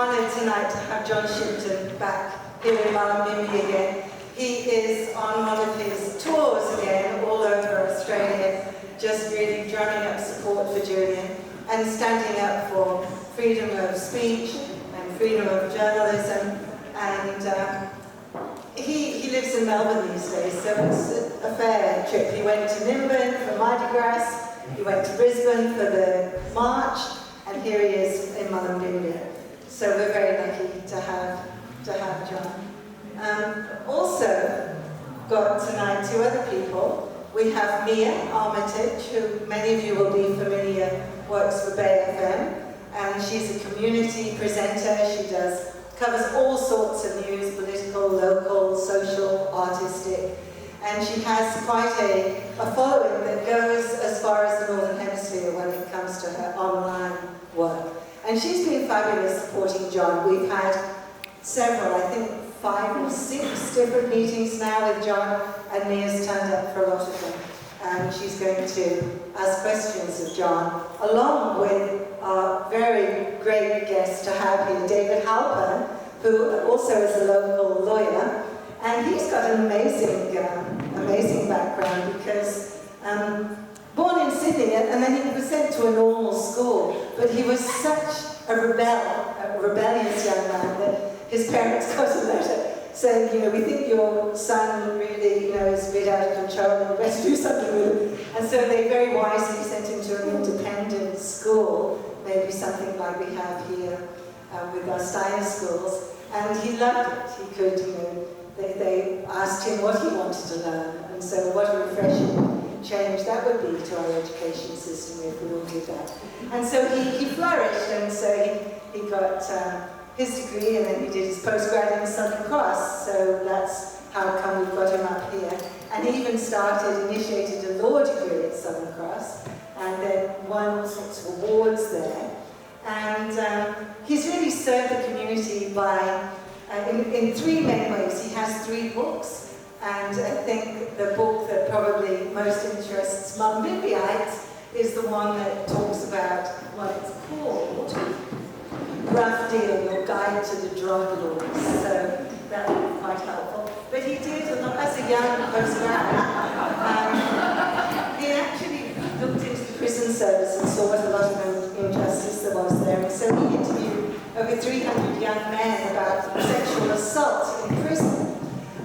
honoured tonight to have John Shipton back here in Mullumbimby again. He is on one of his tours again all over Australia, just really drumming up support for Julian and standing up for freedom of speech and freedom of journalism. And he lives in Melbourne these days, so it's a fair trip. He went to Nimbin for Mardi Gras, he went to Brisbane for the March, and here he is in Mullumbimby. So we're very lucky to have John. Also got tonight two other people. We have Mia Armitage, who many of you will be familiar, works for Bay FM, and she's a community presenter. She covers all sorts of news, political, local, social, artistic, and she has quite a following that goes as far as the Northern Hemisphere when it comes to her online work. And she's been fabulous supporting John. We've had several, I think 5 or 6 different meetings now with John, and Mia's turned up for a lot of them. And she's going to ask questions of John, along with our very great guest to have here, David Halpern, who also is a local lawyer. And he's got an amazing background because born in Sydney, and then he was sent to a normal school, but he was such a rebellious young man that his parents got a letter saying, we think your son really, is a bit out of control and you better do something with him. And so they very wisely sent him to an independent school, maybe something like we have here with our Steiner schools, and he loved it. He could, they asked him what he wanted to learn, and so what a refreshing change that would be to our education system if we all did that. And so he flourished, and so he got his degree, and then he did his postgrad in Southern Cross, so that's how come we've got him up here. And he even initiated a law degree at Southern Cross, and then won all sorts of awards there. And he's really served the community by, in 3 main ways. He has 3 books, and I think the book that probably most interests Mullumbimbiites is the one that talks about what it's called, Rough Deal, Your Guide to the Drug Lords. So that would be quite helpful. But he did a lot as a young postgrad. He actually looked into the prison service and saw what a lot of injustice there was there. And so he interviewed over 300 young men about sexual assault in prison.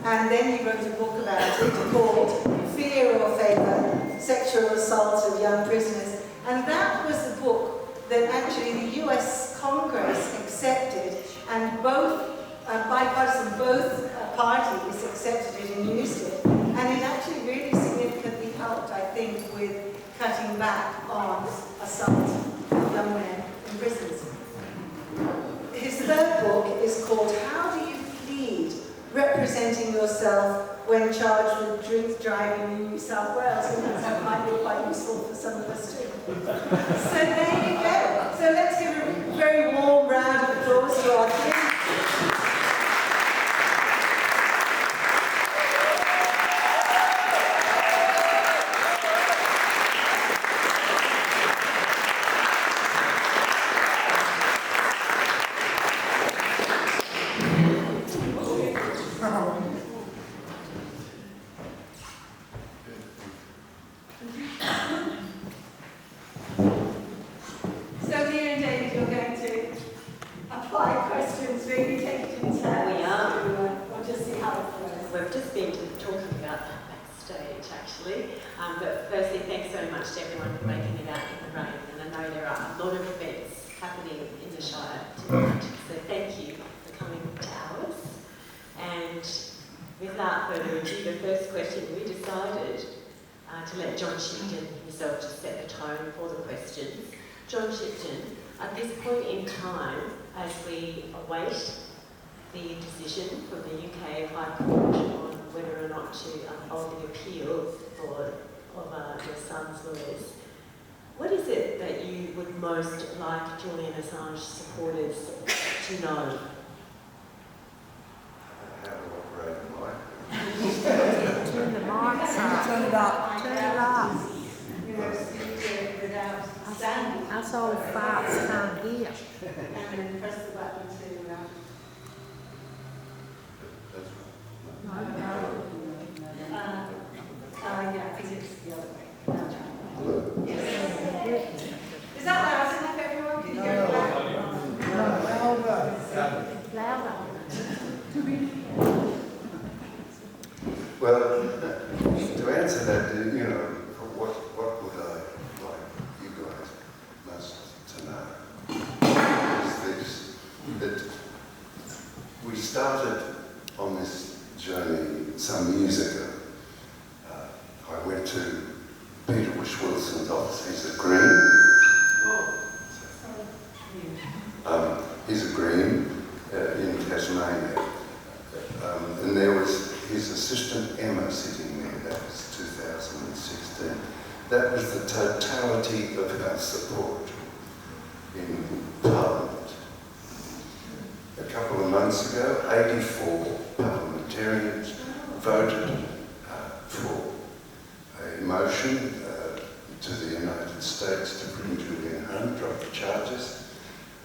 And then he wrote a book about it called Fear or Favour, Sexual Assault of Young Prisoners. And that was the book that actually the US Congress accepted, and bipartisan, both parties accepted it and used it. And it actually really significantly helped, I think, with cutting back on assault of young men in prisons. His third book is called How Do You Plead Representing Yourself When Charged with Drink Driving in New South Wales? And that might be quite useful for some of us too. So there you go. So let's give a very warm round of applause to our 3. But firstly, thanks so much to everyone for making it out in the rain. And I know there are a lot of events happening in the Shire tonight, so thank you for coming to ours. And without further ado, the first question, we decided to let John Shipton himself just set the tone for the questions. John Shipton, at this point in time, as we await the decision from the UK High Court on whether or not to uphold the appeal of your son's lawyers, what is it that you would most like Julian Assange supporters to know? How to operate the mic. Turn the mic, turn it up. Turn it up. Without standing. Us old farts can't hear. And then press the button to that we started on this journey some years ago. I went to Peter Wilson's office. He's a Green. He's a Green in Tasmania. And there was his assistant Emma sitting there. That was 2016. That was the totality of our support in Parliament. A couple of months ago, 84 parliamentarians voted for a motion to the United States to bring Julian home, drop the charges,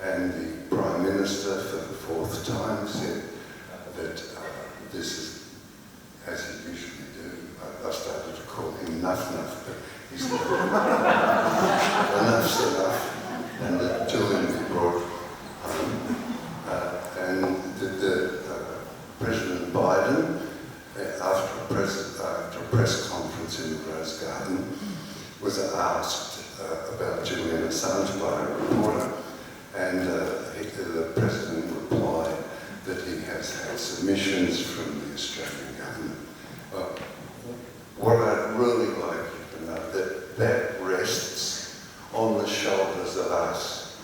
and the Prime Minister, for the fourth time, said that this is, as he usually do, I started to call him Nuff, but he said enough's enough, and that Julian be brought home. And President Biden, after a press conference in the Rose Garden, was asked about Julian Assange by a reporter, and the President replied that he has had submissions from the Australian government. What I'd really like you to know, that rests on the shoulders of us,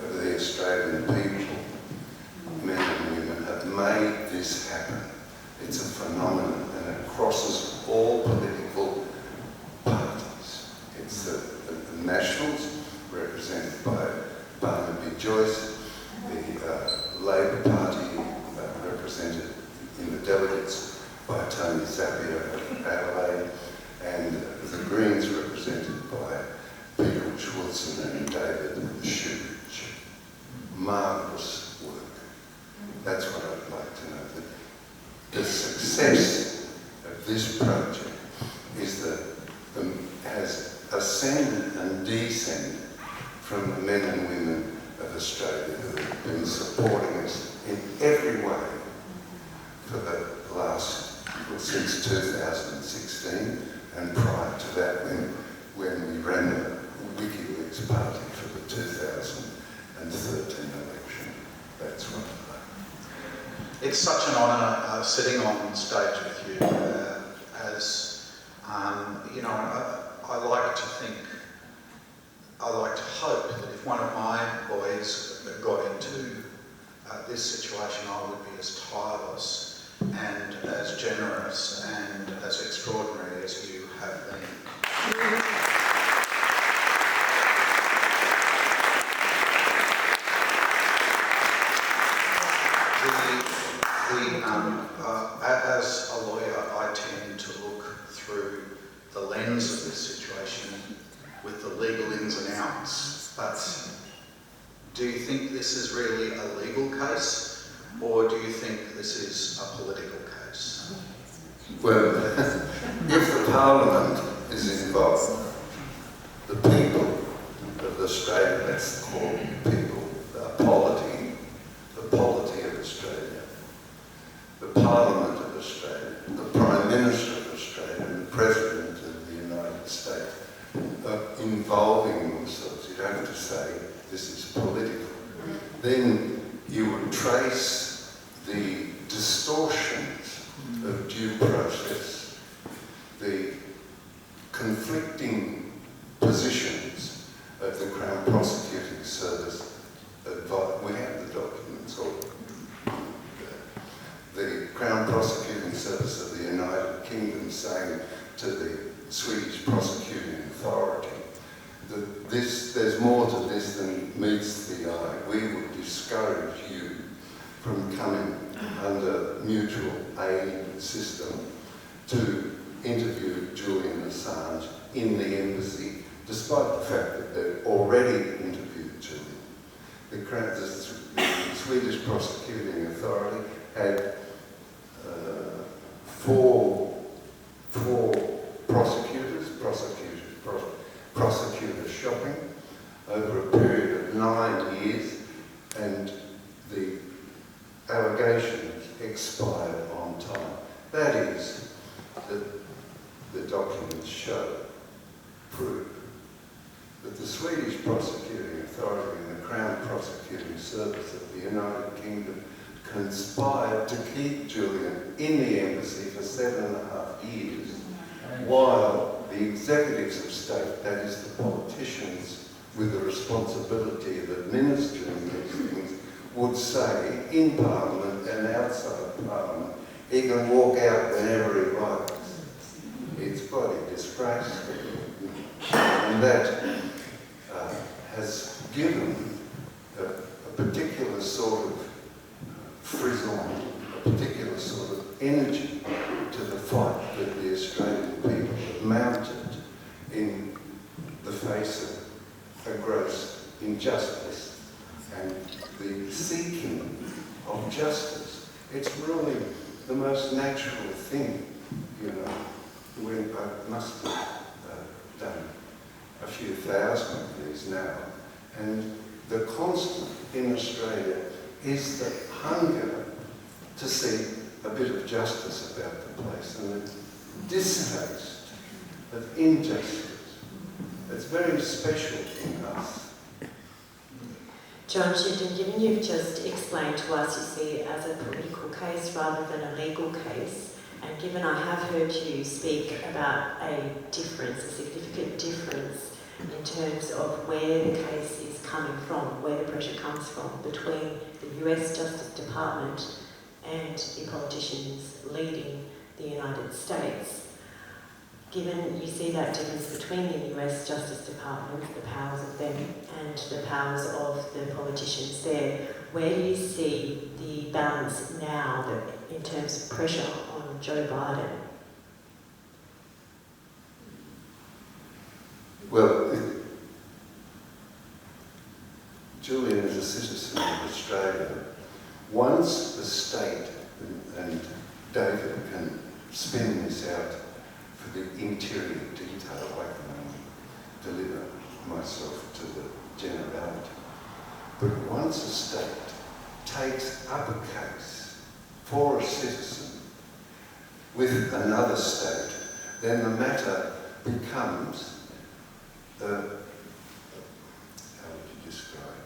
of the Australian people. Men and women have made this happen. It's a phenomenon, and it crosses all political parties. It's the Nationals, represented by Barnaby Joyce, the Labor Party, represented in the delegates by Tony Zappia of Adelaide, and the Greens, represented by Peter Wilson and David Shipton. Marvellous work. That's what I'd like to know. That the success of this project is that has ascended and descended from the men and women of Australia who have been supporting us in every way for the last, since 2016, and prior to that when we ran the WikiLeaks party for the 2013 election. That's what I'd like. It's such an honour sitting on stage with you, as you know, I like to think, I like to hope that if one of my boys got into this situation, I would be as tireless and as generous and as extraordinary as you have been. As a lawyer, I tend to look through the lens of this situation with the legal ins and outs. But do you think this is really a legal case, or do you think this is a political case? Well, if the Parliament is involved, the people of Australia, let's call people, the polity of Australia, the Parliament of Australia, the Prime Minister of Australia, and the President of the United States are involving themselves. You don't have to say this is political. Then you would trace the distortions of due process, the conflicting positions of the Crown Prosecuting Service. We have the documents, or the Crown Prosecuting Service of the United Kingdom saying to the Swedish Prosecuting Authority that there's more to this than meets the eye. We would discourage you from coming under mutual aid system to interview Julian Assange in the embassy, despite the fact that they'd already interviewed Julian. The Swedish Prosecuting Authority had four prosecutors shopping over a period of 9 years, and the allegations expired on time. That is, the documents prove that the Swedish Prosecuting Authority and the Crown Prosecuting service of the United Kingdom conspired to keep Julian in the embassy for 7.5 years, while the executives of state, that is the politicians with the responsibility of administering these things, would say in Parliament and outside Parliament, he can walk out whenever he likes. It's bloody disgraceful. And that has given a particular sort of frisson, a particular sort of energy to the fight that the Australian people have mounted in the face of a gross injustice and the seeking of justice. It's really the most natural thing, you know, when I must have done a few thousand of these now, and the constant in Australia is the hunger to see a bit of justice about the place and the distaste of injustice. It's very special in us. John Shipton, given you've just explained to us, you see it as a political case rather than a legal case, and given I have heard you speak about a difference, a significant difference in terms of where the case is coming from, where the pressure comes from between the US Justice Department and the politicians leading the United States. Given you see that difference between the US Justice Department, the powers of them, and the powers of the politicians there, where do you see the balance now that, in terms of pressure on Joe Biden? Well, Julian is a citizen of Australia. Once the state, and David can spin this out for the interior detail, I can deliver myself to the generality. But once a state takes up a case for a citizen with another state, then the matter becomes how would you describe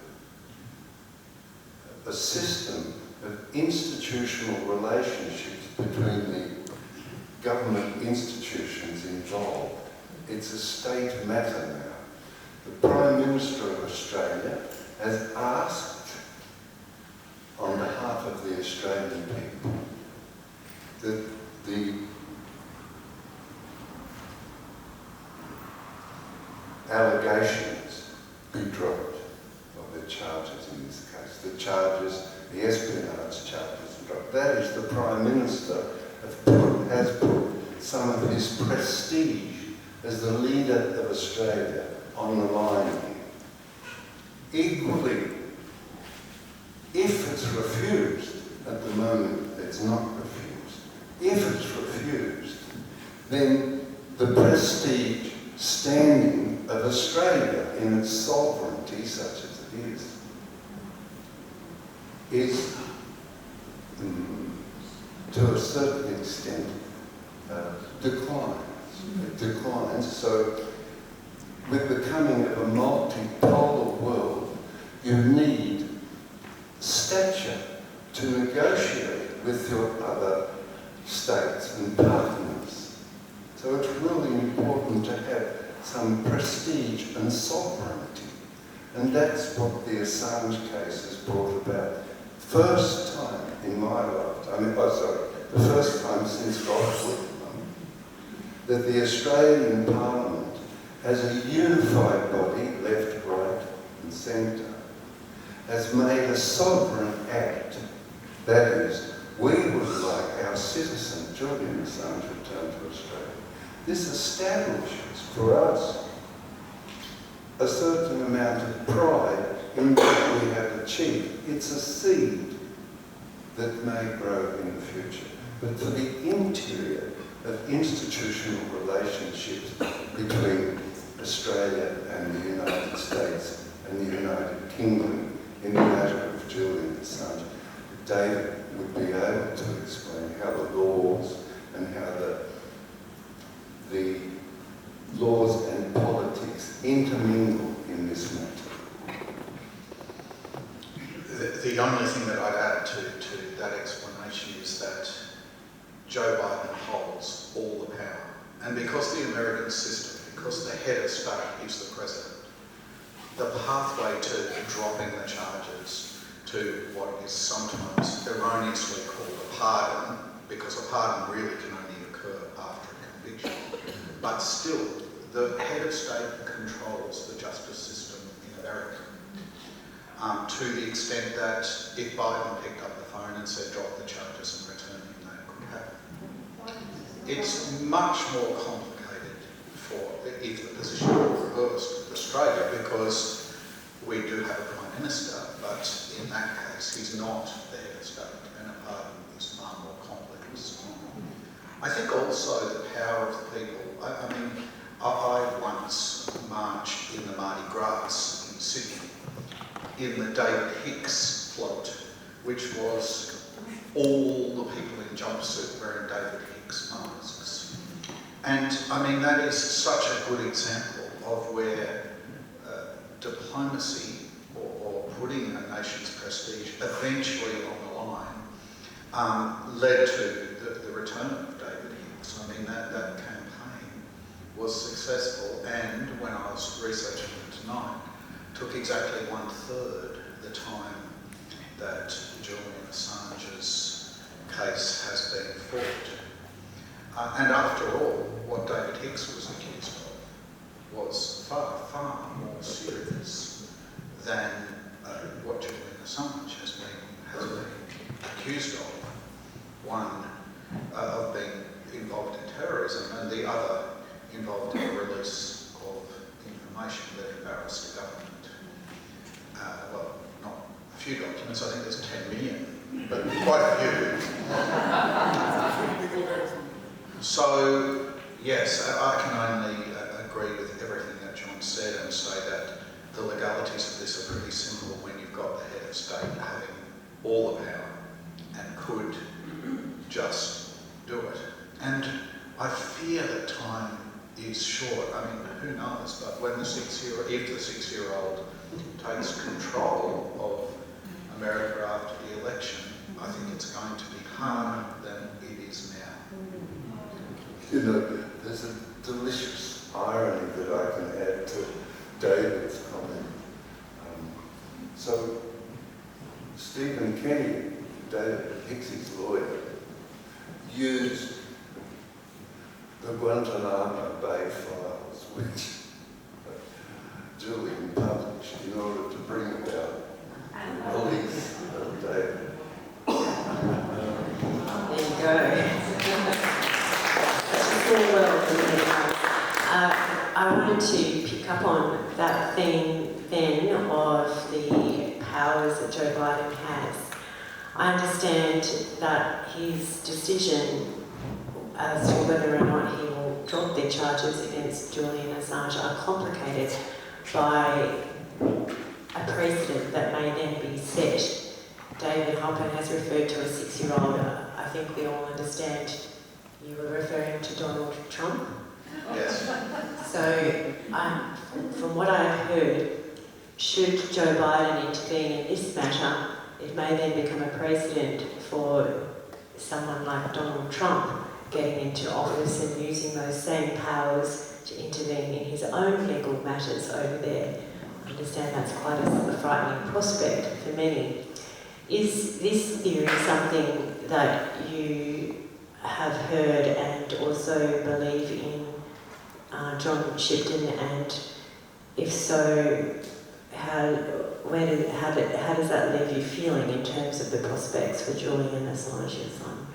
it? A system of institutional relationships between the government institutions involved. It's a state matter now. The Prime Minister of Australia has asked, on behalf of the Australian people, that the allegations be dropped, or the charges in this case. The charges, the espionage charges dropped. That is, the Prime Minister has put some of his prestige as the leader of Australia on the line here. Equally, if it's refused, at the moment it's not refused, if it's refused, then the prestige standing of Australia in its sovereignty, such as it is to a certain extent declines. It declines. So with the coming of a multipolar world, you need stature to negotiate with your other states and partners. So it's really important to have some prestige and sovereignty. And that's what the Assange case has brought about. First time in my lifetime, the first time since God's Whitlam, that the Australian Parliament, as a unified body, left, right and centre, has made a sovereign act. That is, we would like our citizen, Julian Assange, returned to Australia. This establishes for us a certain amount of pride in what we have achieved. It's a seed that may grow in the future. But for the interior of institutional relationships between Australia and the United States and the United Kingdom in the matter of Julian Assange, David would be able to explain how the laws and how the laws and politics intermingle in this matter. The only thing that I'd add to that explanation is that Joe Biden holds all the power. And because the American system, because the head of state is the president, the pathway to dropping the charges to what is sometimes erroneously called a pardon, because a pardon really can only occur after a conviction, but still, the head of state controls the justice system in America. To the extent that if Biden picked up the phone and said drop the charges and return him, that could happen. It's much more complicated if the position were reversed with Australia, because we do have a Prime Minister, but in that case he's not the head of state, and a pardon is far more complex. I think also the power of the people. I mean, I once marched in the Mardi Gras in Sydney in the David Hicks float, which was all the people in jumpsuit wearing David Hicks masks. And I mean, that is such a good example of where diplomacy or putting a nation's prestige eventually on the line led to the return of David Hicks. I mean, that campaign was successful, and when I was researching it tonight, took exactly 1/3 the time that Julian Assange's case has been fought. And after all, what David Hicks was accused of was far, far more serious than what Julian Assange has been accused of. One of being involved in terrorism, and the other involved in the release of information that embarrassed the government. Well, not a few documents, I think there's 10 million, but quite a few. So, yes, I can only agree with everything that John said and say that the legalities of this are pretty simple when you've got the head of state having all the power and could just do it. And I fear that time is short. I mean, who knows? But when if the 6-year-old takes control of America after the election, I think it's going to be harder than it is now. You know, there's a delicious irony that I can add to David's comment. So, Stephen Kenny, David Hicks's lawyer, used the Guantanamo Bay files, which Julian published, in order to bring about the release of David. There you go. Full world for many ways. I wanted to pick up on that theme then of the powers that Joe Biden has. I understand that his decision as to whether or not he will drop the charges against Julian Assange are complicated by a precedent that may then be set. David Hoppen has referred to a 6-year-old. I think we all understand you were referring to Donald Trump. Yes. So, from what I've heard, should Joe Biden intervene in this matter, it may then become a precedent for someone like Donald Trump getting into office and using those same powers to intervene in his own legal matters over there. I understand that's quite a frightening prospect for many. Is this theory something that you have heard and also believe in, John Shipton, and if so, how does that leave you feeling in terms of the prospects for Julian Assange, your son?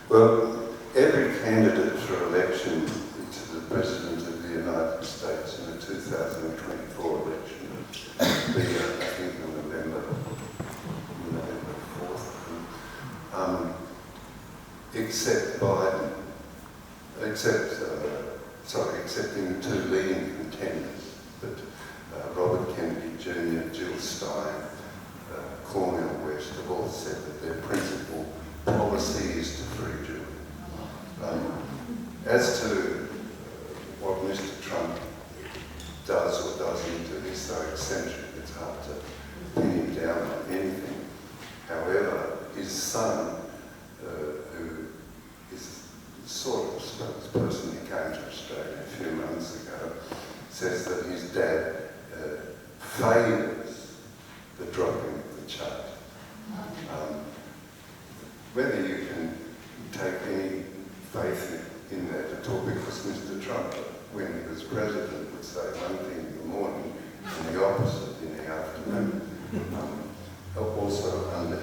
Well, every candidate for election to the President of the United States in the 2024 election, I think in November 4th, except Biden, excepting the two leading contenders, but Robert Kennedy Jr., Jill Stein, Cornel West have all said that their principal policy is to free Julian. As to what Mr. Trump does or doesn't do, he's so eccentric, it's hard to his son, who is sort of a person who came to Australia a few months ago, says that his dad favours the dropping of the chart. Whether you can take any faith in that at all, because Mr. Trump, when he was president, would say one thing in the morning and the opposite in the afternoon. Also under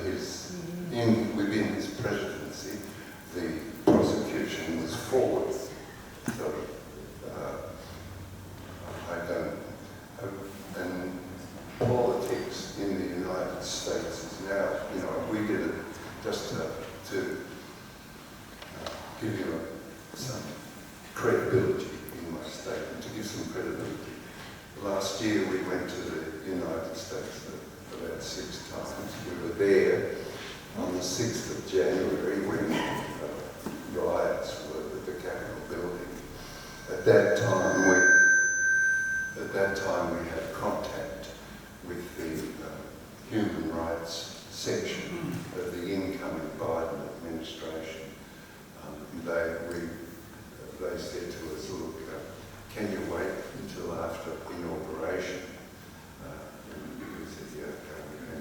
within his presidency, the prosecution was forward. So I don't, and politics in the United States is now, we did it just to give you some credibility in my statement, to give some credibility. Last year we went to the United States about 6 times. We were there on the 6th of January when riots were at the Capitol building. At that time we had contact with the human rights section of the incoming Biden administration. They said to us, look, can you wait until after inauguration? And we said, yeah, okay, we can.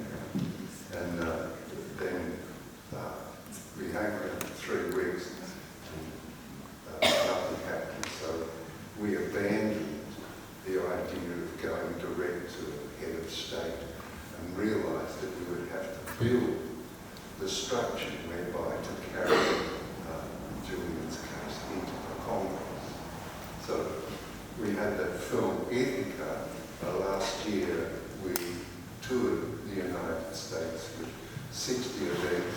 And then we hung around for 3 weeks and nothing happened. So we abandoned the idea of going direct to a head of state and realised that we would have to build the structure whereby to carry Julian's case into the Congress. So we had that film Ithaca. Last year we toured the United States with 60 events,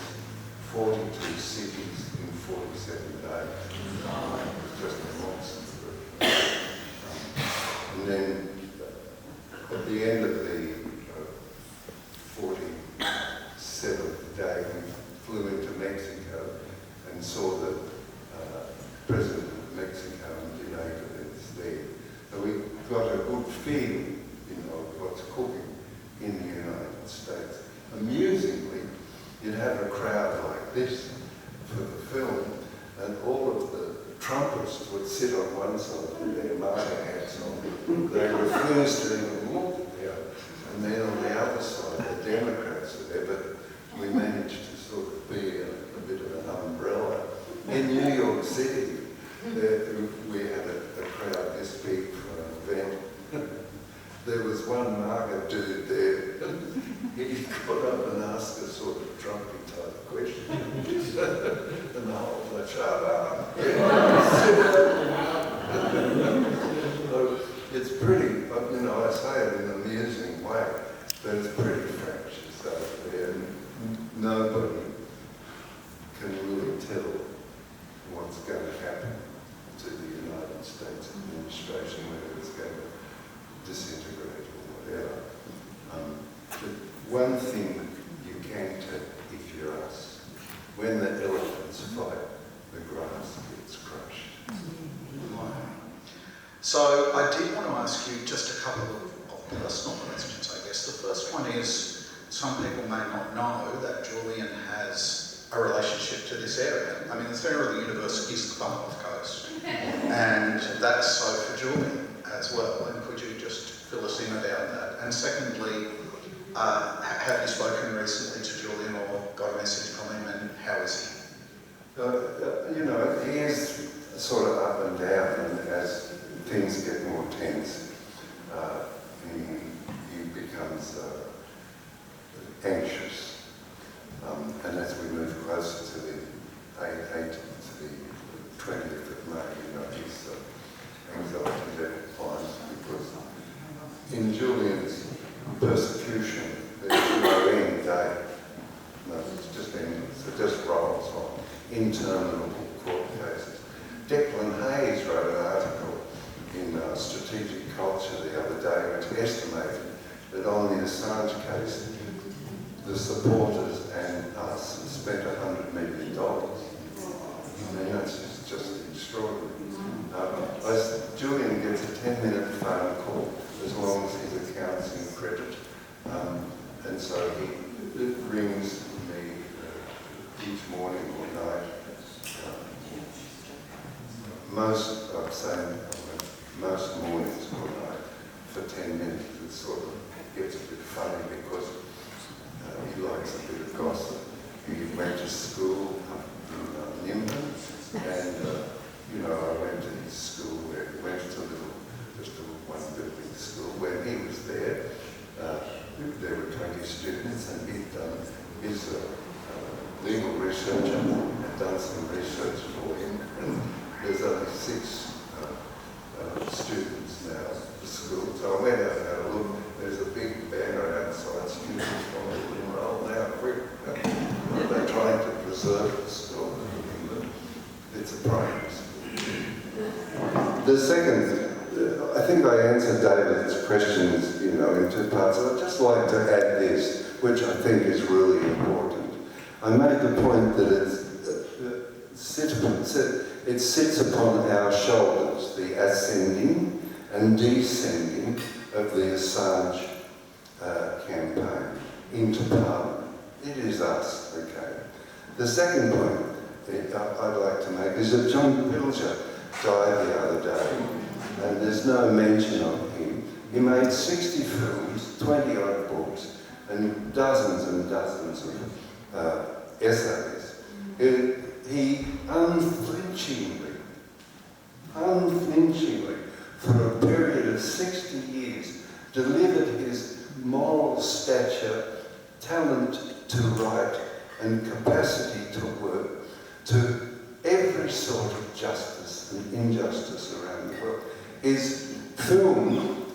42 cities in 47 days. It was just a monster. And then at the end of the 47th day, we flew into Mexico and saw the President of Mexico and did 8 events there. So we got a good feel, of what's cooking in the United States. Amusingly, you'd have a crowd like this for the film, and all of the Trumpists would sit on one side with their MAGA hats on. They refused to even look there. And then on the other side, the Democrats were there, but we managed to sort of be a bit of an umbrella. In New York City, we had a crowd this big for an event. There was one MAGA dude there, and he got up and asked a sort of Trumpy type question. And the whole like, shut up. So it's pretty, I say it in an amusing way, but it's pretty fractious over there. Nobody can really tell what's going to happen to the United States administration, whether it's going to disintegrate or whatever. But one thing you can tell if you're us, when the elephants fight, the grass gets crushed. So I did want to ask you just a couple of personal questions, I guess. The first one is, some people may not know that Julian has a relationship to this area. I mean, the Centre of the universe is the Far North Coast, and that's so for Julian as well. And could you just fill us in about that? And secondly, have you spoken recently to Julian or got a message from him, and how is he is sort of up and down, and as things get more tense, he becomes anxious. And as we move closer to the 20th of May, his anxiety level climbs, because in Julian's persecution, there's no end date. No, it's just endless. It just rolls on. Interminable court cases. Declan Hayes wrote an article in Strategic Culture the other day which estimated that on the Assange case, the supporters and us spent $100 million. I mean, that's just extraordinary. Julian gets a 10-minute phone call as long as his account's in credit. And so he rings me morning or night. Most, I'm saying, most mornings or night for 10 minutes. It sort of gets a bit funny because he likes a bit of gossip. He went to school in Nimba, and I went to his school where he went to just a one building school. When he was there, there were 20 students, and he'd done his legal researcher had done some research for him, and there's only 6 students now at the school. So I went out and had a look. There's a big banner outside, students want to enroll now quick. They're trying to preserve the school. It's a primary school. The second, I think I answered David's questions, in 2 parts. I'd just like to add this, which I think is really important. I made the point that it sits upon our shoulders, the ascending and descending of the Assange campaign into Parliament. It is us, okay? The second point I'd like to make is that John Pilger died the other day, and there's no mention of him. He made 60 films, 20-odd books, and dozens of essays. He unflinchingly, for a period of 60 years, delivered his moral stature, talent to write, and capacity to work to every sort of justice and injustice around the world. His film,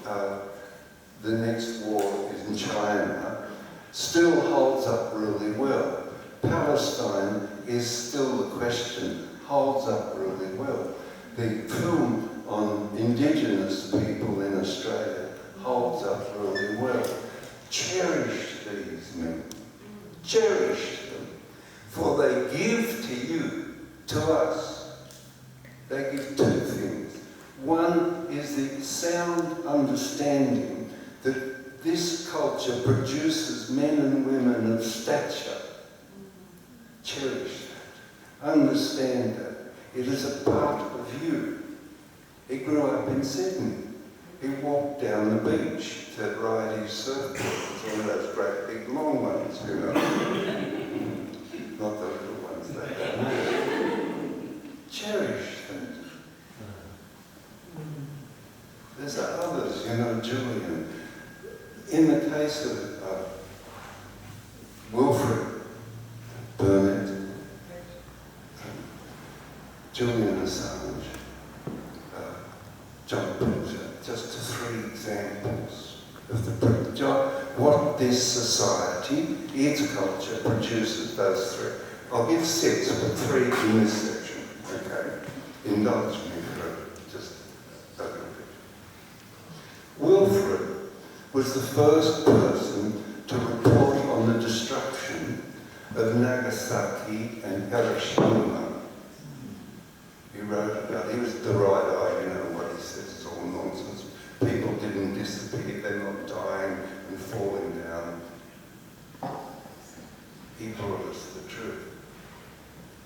The Next War in China, still holds up really well. Palestine is still the question, holds up really well. The film on Indigenous people in Australia holds up really well. Cherish these men. Cherish them. For they give to you, to us. They give 2 things. One is the sound understanding that this culture produces men and women of stature. Cherish that. Understand that. It is a part of you. He grew up in Sydney. He walked down the beach to ride his surfboard. It's one of those great big long ones, Not the little ones they have. Cherish that. There's others, Julian. In the case of Wilfred Burnett, Julian Assange, John Pilger, just 3 examples of what this society, its culture, produces, those 3. I'll give 6, but 3 in this section, okay? Indulge me for just a little bit. Wilfred was the first person to report on the destruction of Nagasaki and Hiroshima. He wrote about, he was the right eye, what he says is all nonsense. People didn't disappear, they're not dying and falling down. He brought us the truth.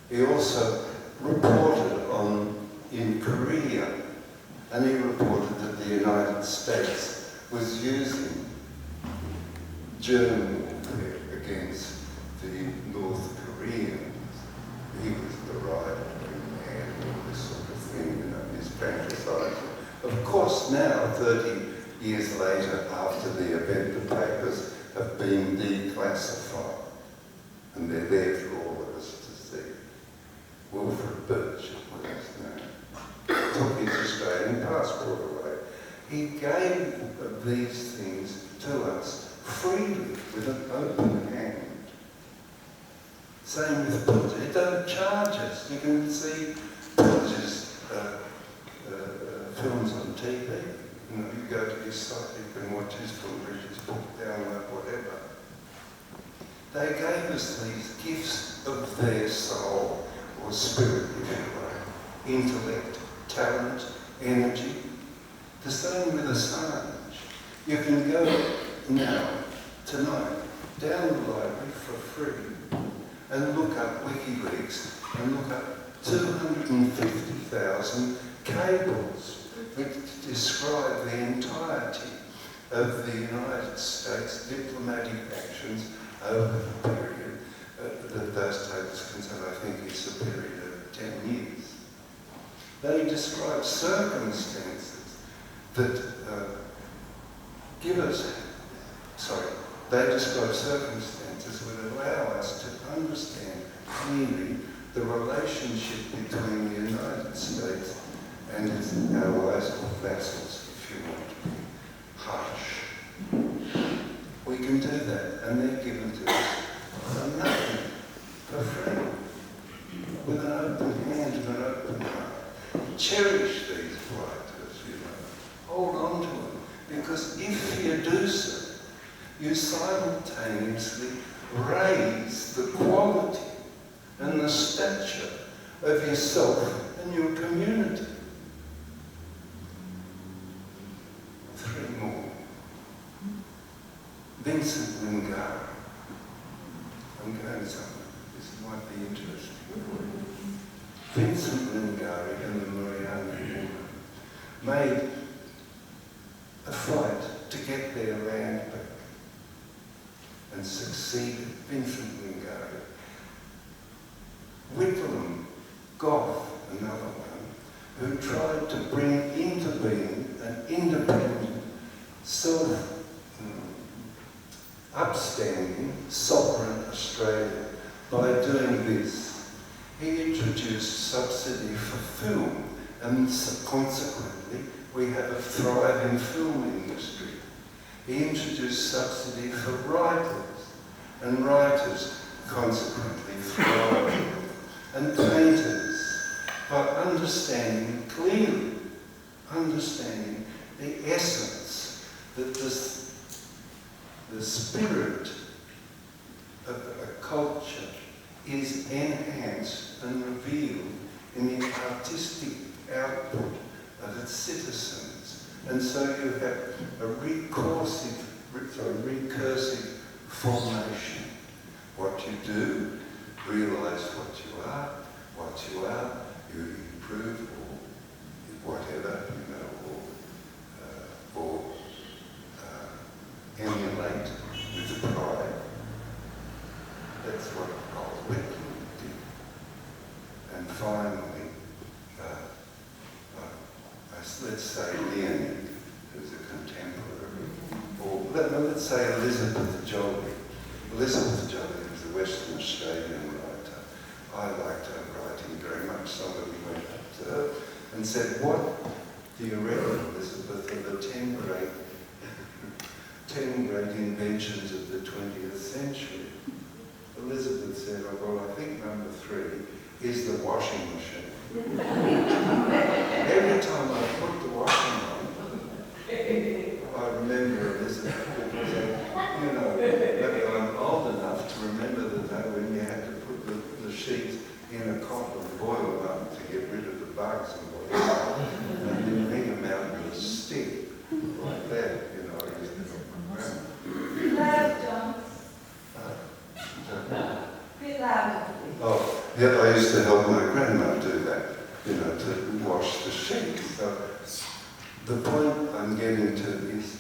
He also reported on in Korea, and he reported that the United States was using German warfare against the North Koreans. He was the right man, all this sort of thing, his fantasizing. Of course, now, 30 years later, after the event, the papers have been declassified, and they're there for all of us to see. Wilfred Birch was his name. Took his Australian passport away. He gave these things to us freely, with an open hand. Same with Pilger. He don't charge us. You can see Pilger's films on TV. You go to his site, you can watch his film, read his book, download, whatever. They gave us these gifts of their soul, or spirit, if you like, intellect, talent, energy. The same with Assange. You can go now, tonight, down the library for free and look up WikiLeaks and look up 250,000 cables which describe the entirety of the United States diplomatic actions over the period that those tables concern. I think it's a period of 10 years. They describe circumstances that they describe circumstances that allow us to understand clearly the relationship between the United States and its allies or vassals, if you want to be harsh. We can do that, and they're given to us for nothing, for free, with an open hand and an open heart. Cherish these writers, you know. Hold on to them, because if you do so, you simultaneously raise the quality and the stature of yourself and your community. 3 more. Vincent Lingard. I'm going somewhere. This might be interesting. Vincent Lingard and the Mullumbimby woman made a fight to get their land back and succeeded. Vincent Lingard. Whitlam Goff, another one, who tried to bring into being an independent, upstanding, sovereign Australia by doing this. He introduced subsidy for film, and consequently we have a thriving film industry. He introduced subsidy for writers, and writers consequently thrive. And painters, by understanding clearly, the essence that the spirit of a culture is enhanced and revealed in the artistic output of its citizens. And so you have a recursive formation. What you do, realise what you are, you improve or whatever, you know, or emulate with pride. That's what Whitlam did. And finally, let's say Leonid, who's a contemporary, or let's say Elizabeth Joly. Elizabeth Joly was a Western Australian writer. I liked her writing very much. Somebody went up to her and said, "What do you reckon, Elizabeth, of the 10 great inventions of the 20th century?" Elizabeth said, "Oh, well, I think number 3 is the washing machine." Every time I put the washing on, I remember Elizabeth saying, you know, maybe I'm old enough to remember the day when you had to put the sheets in a copper and boil them up to get rid of the bugs and whatever, and then bring them out with a stick like that, you know. I used to help my grandma. Bit loud, John. Bit louder. Oh, yeah, I used to help my grandma do that, you know, to wash the sheets. So the point I'm getting to is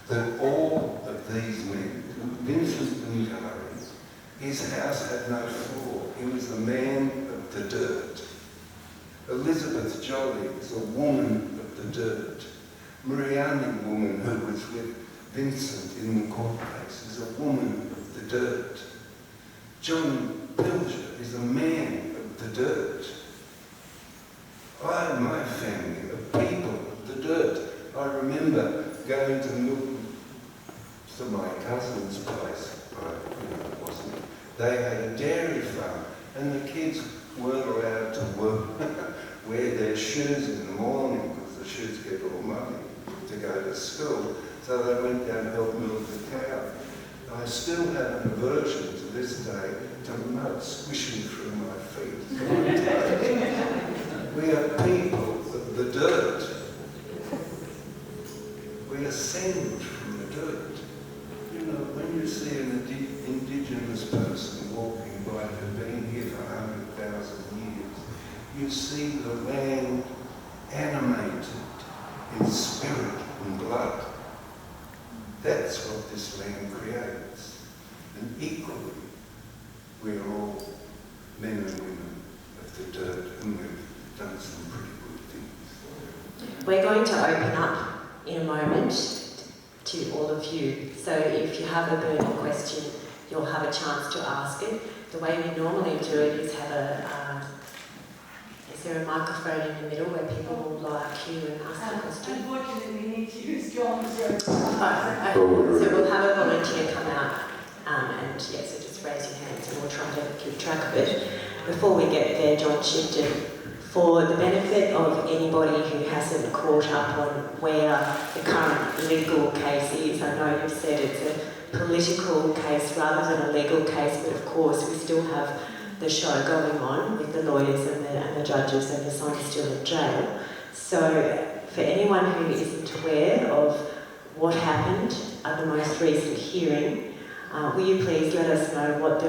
that all of these men, Vincent Lingard, his house had no floor. He was the man of the dirt. Elizabeth Joly is a woman of the dirt. Mariani woman who was with Vincent in the court case is a woman of the dirt. John Pilger is a man of the dirt. I and my family are people of the dirt. I remember going to my cousin's place, they had a dairy farm, and the kids weren't allowed to wear their shoes in the morning because the shoes get all muddy to go to school. So they went down to help milk the cow. I still have an aversion to this day to mud squishing through my feet. We are people of the dirt. We ascend from the dirt. You know, when you see an indigenous person walking by her bed, you see the land animated in spirit and blood. That's what this land creates. And equally, we're all men and women of the dirt, and we've done some pretty good things. We're going to open up in a moment to all of you. So if you have a burning question, you'll have a chance to ask it. The way we normally do it is have is there a microphone in the middle where people will lie queue and ask the question? Unfortunately, we need to use John's room. So we'll have a volunteer come out and so just raise your hands and we'll try to keep track of it. Before we get there, John Shipton, for the benefit of anybody who hasn't caught up on where the current legal case is, I know you've said it's a political case rather than a legal case, but of course we still have the show going on with the lawyers and the judges and Assange still in jail. So for anyone who isn't aware of what happened at the most recent hearing, will you please let us know what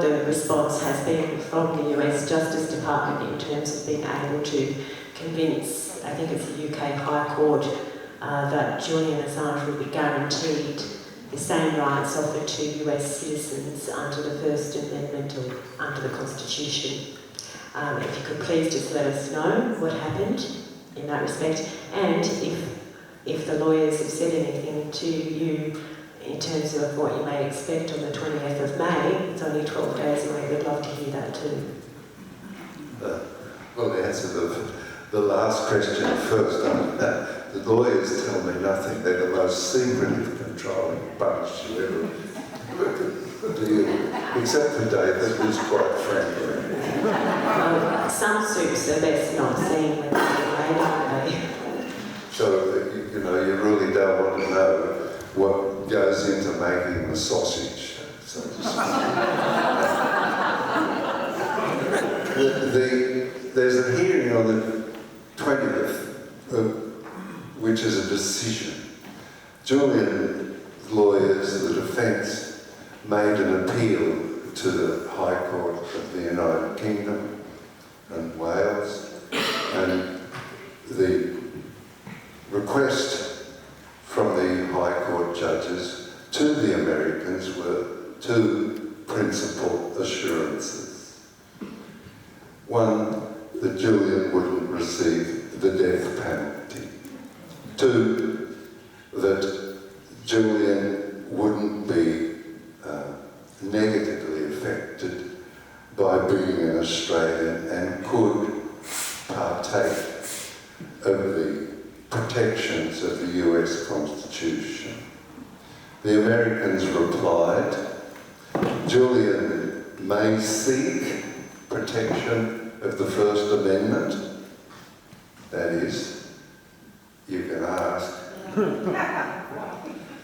the response has been from the US Justice Department in terms of being able to convince, I think it's the UK High Court, that Julian Assange would be guaranteed the same rights offered to US citizens under the First Amendment or under the Constitution. If you could please just let us know what happened in that respect, and if the lawyers have said anything to you in terms of what you may expect on the 20th of May. It's only 12 days away, we'd love to hear that too. Well, to answer the last question first, the lawyers tell me nothing. They're the most secretive, controlling bunch you ever deal with, except for David, who's quite friendly. Well, some soups are best not seen when they're made, aren't they? So, you really don't want to know what goes into making the sausage, so to speak. There's a hearing on the 20th, which is a decision. Julian's lawyers, the defence, made an appeal to the High Court of the United Kingdom and Wales, and the request from the High Court judges to the Americans were two principal assurances. One, that Julian wouldn't receive the death penalty. Two, that Julian wouldn't be negatively affected by being an Australian and could partake of the protections of the US Constitution. The Americans replied, Julian may seek protection of the First Amendment. That is, you can ask.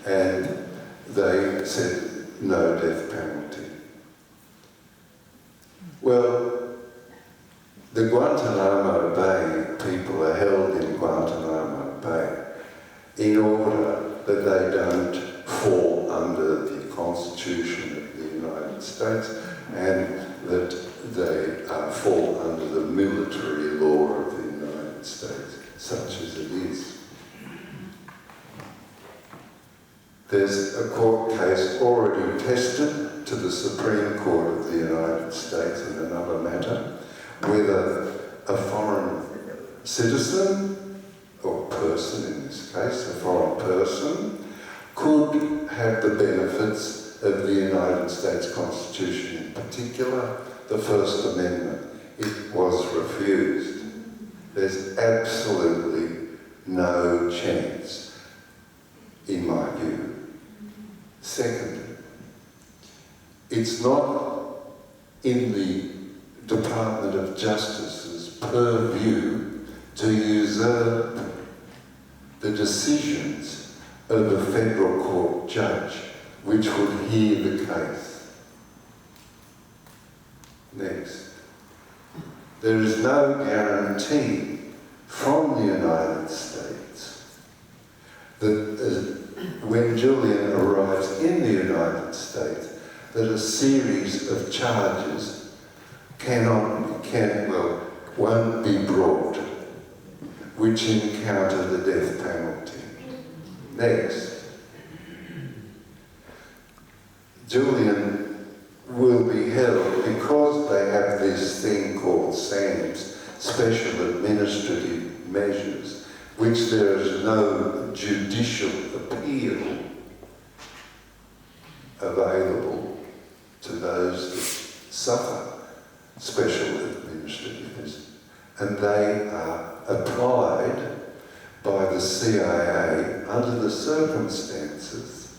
And they said no death penalty. Well, the Guantanamo Bay people are held in Guantanamo Bay in order that they don't fall under the Constitution of the United States and that they fall under the military law of the United States, such as it is. There's a court case already tested to the Supreme Court of the United States in another matter, whether a foreign citizen, or person in this case, a foreign person, could have the benefits of the United States Constitution, in particular, the First Amendment. It was refused. There's absolutely no chance, in my view. Second, it's not in the Department of Justice's purview to usurp the decisions of a federal court judge which would hear the case. Next, there is no guarantee from the United States that when Julian arrives in the United States, that a series of charges won't be brought which encounter the death penalty. Next. Julian will be held because they have this thing called SAMS, Special Administrative Measures, which there is no judicial appeal available to those that suffer special administrative measures. And they are applied by the CIA under the circumstances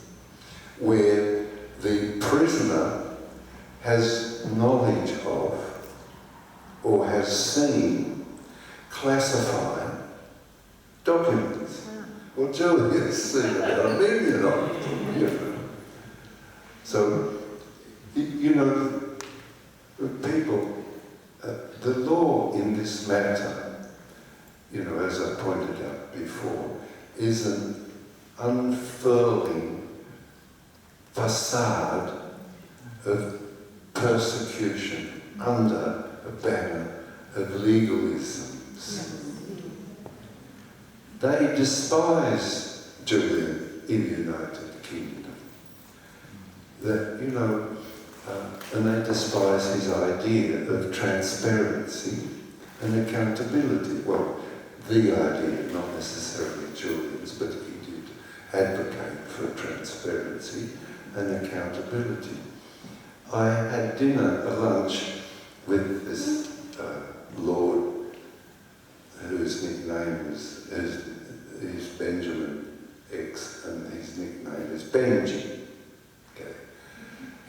where the prisoner has knowledge of or has seen classified documents. Well, Julian's seen about 1 million of them, you know. So, you know, people, the law in this matter, you know, as I pointed out before, is an unfurling facade of persecution under a banner of legalisms. They despise Julian in the United Kingdom. That, you know, and they despise his idea of transparency and accountability. Well, the idea, not necessarily Julian's, but he did advocate for transparency and accountability. I had dinner, a lunch, with this lord whose nickname is Benjamin X, and his nickname is Benji. Okay.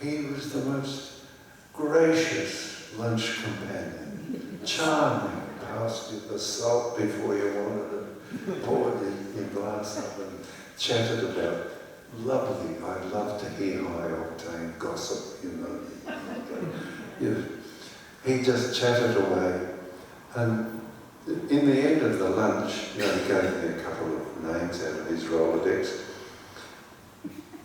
He was the most gracious lunch companion, charming, passed you the salt before you wanted it, poured your glass up and chatted about lovely. I love to hear high-octane gossip, you know. Yeah. He just chatted away, and in the end of the lunch, you know, he gave me a couple of names out of his Rolodex.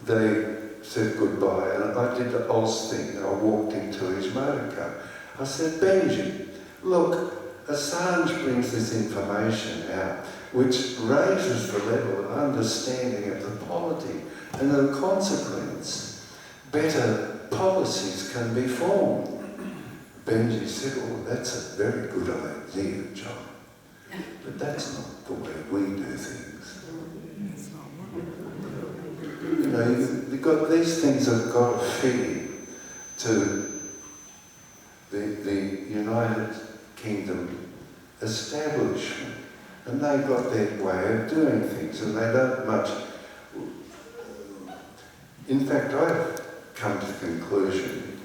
They said goodbye, and I did the Oz thing. I walked into his motor car. I said, Benji, look, Assange brings this information out, which raises the level of understanding of the polity, and the consequence, better policies can be formed. Benji said, oh, that's a very good idea, John. But that's not the way we do things. You know, these things have got to fit in to the United Kingdom establishment. And they've got their way of doing things, and they don't much... In fact, I've come to the conclusion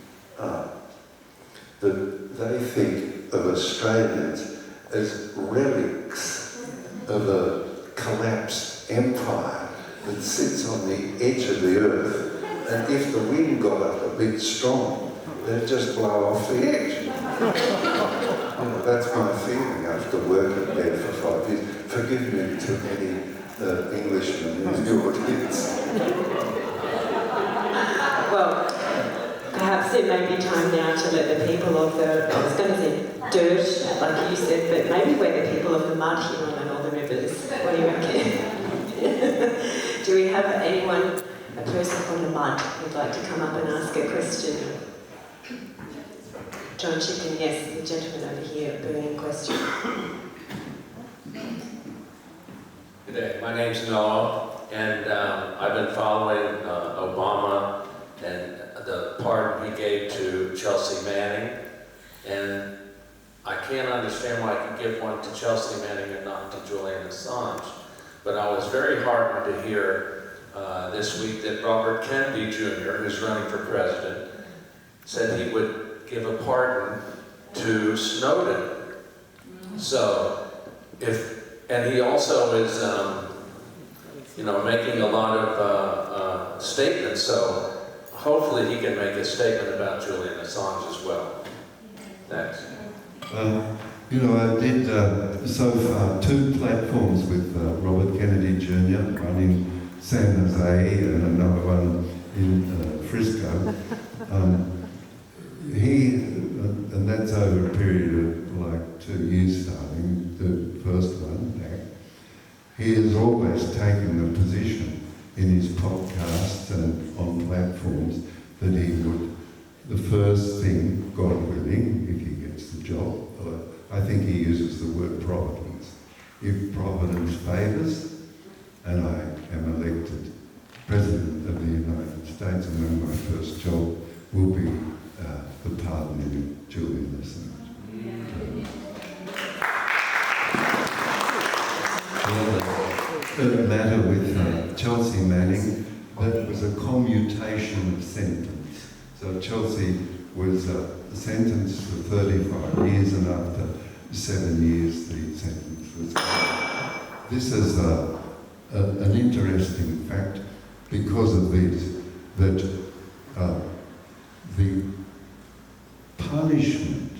that they think of Australians as relics of a collapsed empire that sits on the edge of the earth, and if the wind got up a bit strong, they'd just blow off the edge. You know, that's my feeling after working there for 5 years. Forgive me to any Englishmen in the audience. Well, perhaps it may be time now to let the people of the, I was going to say dirt, like you said, but maybe we're the people of the mud here on the Northern Rivers. What do you reckon? Do we have anyone, a person from the mud, who'd like to come up and ask a question? John Shipton, yes, the gentleman over here, burning question. Good day, my name's Noah, and I've been following Obama and the pardon he gave to Chelsea Manning, and I can't understand why he could give one to Chelsea Manning and not to Julian Assange. But I was very heartened to hear this week that Robert Kennedy Jr., who's running for president, said he would give a pardon to Snowden. So, and he also is, you know, making a lot of statements. So hopefully he can make a statement about Julian Assange as well. Thanks. You know, I did so far 2 platforms with Robert Kennedy Jr., one in San Jose and another one in Frisco. And that's over a period of like 2 years starting, the first one back, he has always taken the position in his podcasts and on platforms that he would, the first thing, God willing, if he gets the job, I think he uses the word providence. If providence favours, and I am elected President of the United States, and then my first job will be the pardoning of Julian Assange. The matter with Chelsea Manning, that was a commutation of sentence. So Chelsea was sentenced for 35 years, and after 7 years the sentence was over. This is an interesting fact because of this, that the punishment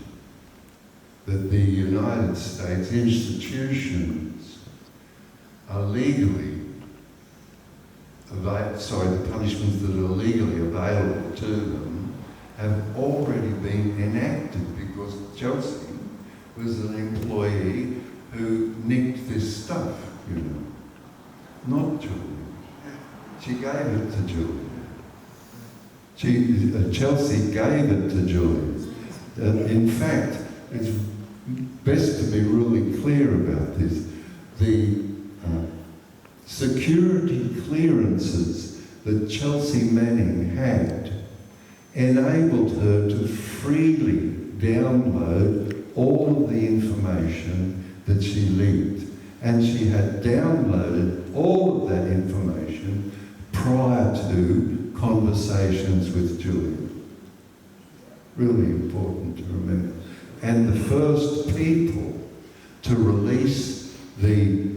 that the United States institutions are legally, the punishments that are legally available to them have already been enacted because Chelsea was an employee who nicked this stuff, you know. Not Julian. She gave it to Julian. Chelsea gave it to Julian. In fact, it's best to be really clear about this. The security clearances that Chelsea Manning had enabled her to freely download all of the information that she leaked. And she had downloaded all of that information prior to conversations with Julian. Really important to remember. And the first people to release the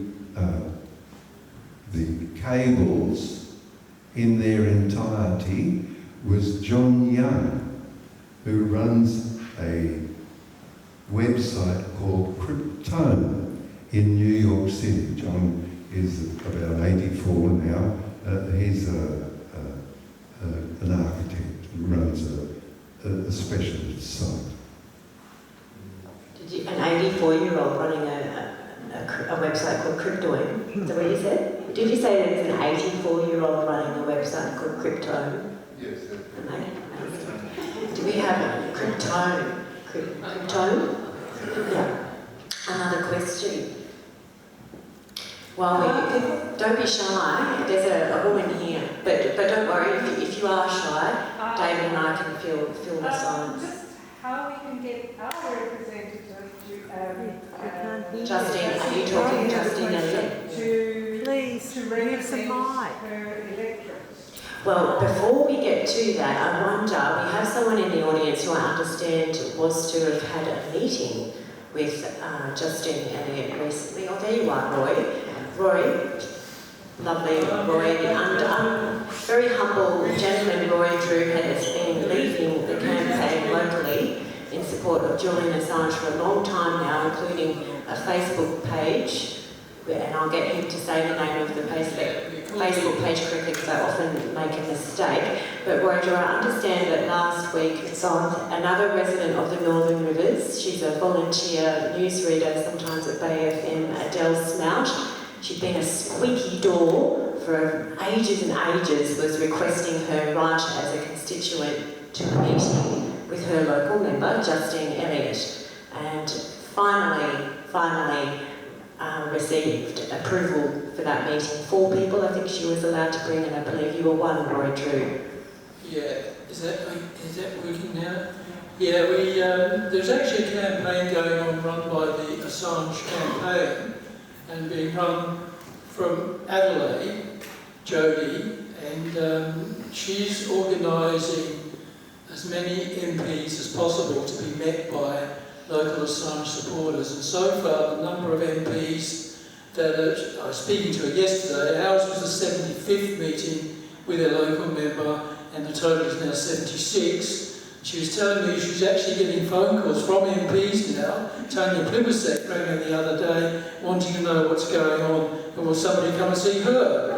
cables in their entirety was John Young, who runs a website called Shipton in New York City. John is about 84 now. He's an architect who runs a specialist site. An 84-year-old running a website called Cryptoin? Is that what you said? Did you say that it's an 84-year-old running a website called Crypto? Yes. Amazing. Do we have Crypto? Yeah. Another question. Well, don't be shy. There's a woman here, but don't worry. If you are shy, David and I can fill the silence. Just how we can get our representative Justine, are you talking Justine Elliott? to represent her electorate? Well, before we get to that, I wonder, we have someone in the audience who I understand was to have had a meeting with Justine Elliott recently. Oh, there you are, Roy. Roy, lovely Roy, the very humble gentleman Roy Drew has been leading the campaign locally in support of Julian Assange for a long time now, including a Facebook page, and I'll get him to say the name of the Facebook page correctly because I often make a mistake. But Roy Drew, I understand that last week another resident of the Northern Rivers, she's a volunteer newsreader sometimes at Bay FM, Adele Smout. She'd been a squeaky door for ages and ages, was requesting her right as a constituent to a meeting with her local member, Justine Elliott, and finally received approval for that meeting. 4 people, I think she was allowed to bring, and I believe you were one, Roy Drew. Yeah, is that working now? Yeah, there's actually a campaign going on run by the Assange campaign, and being run from Adelaide, Jodie, and she's organising as many MPs as possible to be met by local Assange supporters. And so far, the number of MPs that I was speaking to her yesterday, ours was the 75th meeting with a local member, and the total is now 76. She was telling me she's actually getting phone calls from MPs now. Tanya Plibersek rang her the other day wanting to know what's going on and will somebody come and see her.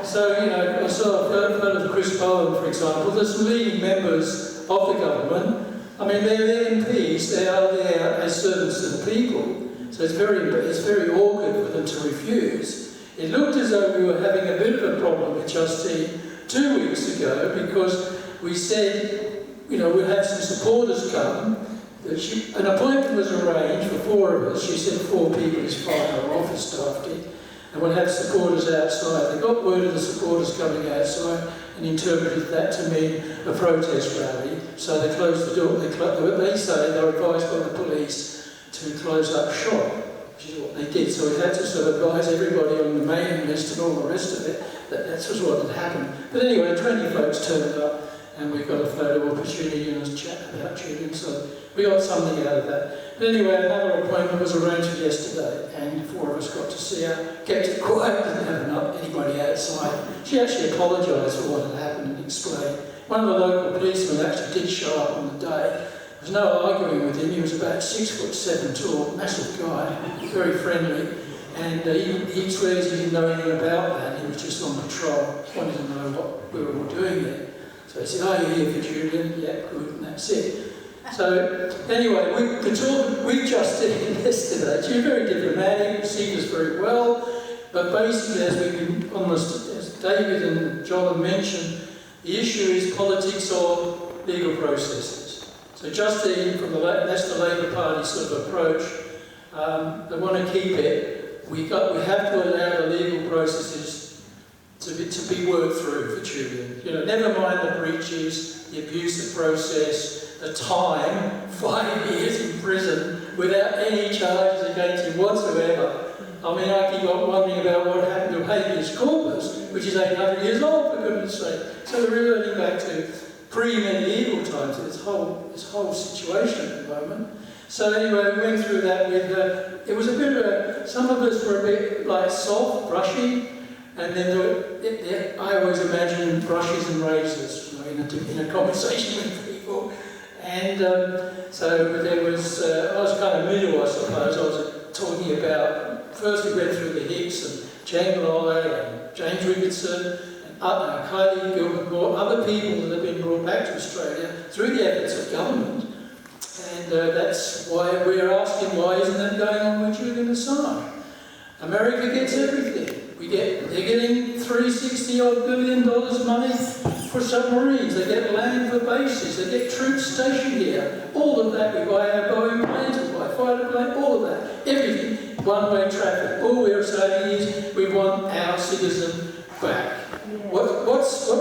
So you know, I saw a photo of Chris Bowen, for example. There's some leading members of the government I mean, they're MPs, they are there as servants to the people, so it's very awkward for them to refuse. It looked as though we were having a bit of a problem with Justine 2 weeks ago because we said, you know, we'll have some supporters come. An appointment was arranged for 4 of us. She said 4 people is fine, our office staff did. And we'll have supporters outside. They got word of the supporters coming outside and interpreted that to mean a protest rally. So they closed the door. They say they were advised by the police to close up shop, which is what they did. So we had to sort of advise everybody on the mailing list and all the rest of it that that was what had happened. But anyway, 20 folks turned up and we got a photo opportunity and a chat about Julian. So we got something out of that. But anyway, another appointment was arranged for yesterday, and 4 of us got to see her. Kept it quiet, didn't have anybody outside. She actually apologised for what had happened and explained. One of the local policemen actually did show up on the day. There was no arguing with him. He was about 6'7" tall, massive guy, very friendly. And he swears he didn't know anything about that. He was just on patrol, wanted to know what we were all doing there. So he said, "Oh, you're here for Julian?" "Yeah, good," and that's it. So anyway, we just did it yesterday. She was very diplomatic, received us very well, but basically, as we've been almost, as David and John have mentioned, the issue is politics or legal processes. So Justine, from the National Labour Party sort of approach, they want to keep it. We have to allow the legal processes to be worked through for Julian. You know, never mind the breaches, the abusive process, the time, 5 years in prison without any charges against him whatsoever. I mean, I keep on wondering about what happened to habeas corpus, which is 800 years old, for goodness sake. So we're reverting back to pre-medieval times, this whole situation at the moment. So anyway, we went through that with it was a bit of a, some of us were a bit like soft, brushy, and then I always imagine brushes and razors, you know, in a conversation with people. And so there was, I was kind of middle, I suppose. I was talking about, first we went through the Hicks and Jane Lai and James Ricketson and Kylie Gilbert, other people that have been brought back to Australia through the efforts of government. And that's why we're asking, why isn't that going on with Julian Assange? America gets everything. They're getting $360 billion money for submarines. They get land for bases. They get troops stationed here. All of that, we buy our Boeing planes, we buy fighter planes, all of that. Everything, one-way traffic. All we're saying is we want our citizen back. What's so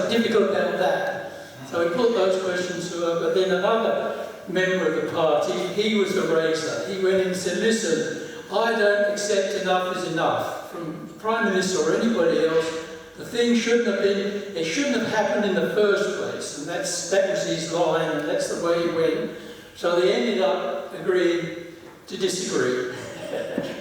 difficult about that? So we put those questions to her, but then another member of the party, he was the raiser. He went in and said, "Listen, I don't accept enough is enough from the Prime Minister or anybody else. The thing shouldn't have been, it shouldn't have happened in the first place." And that was his line, and that's the way he went. So they ended up agreeing to disagree.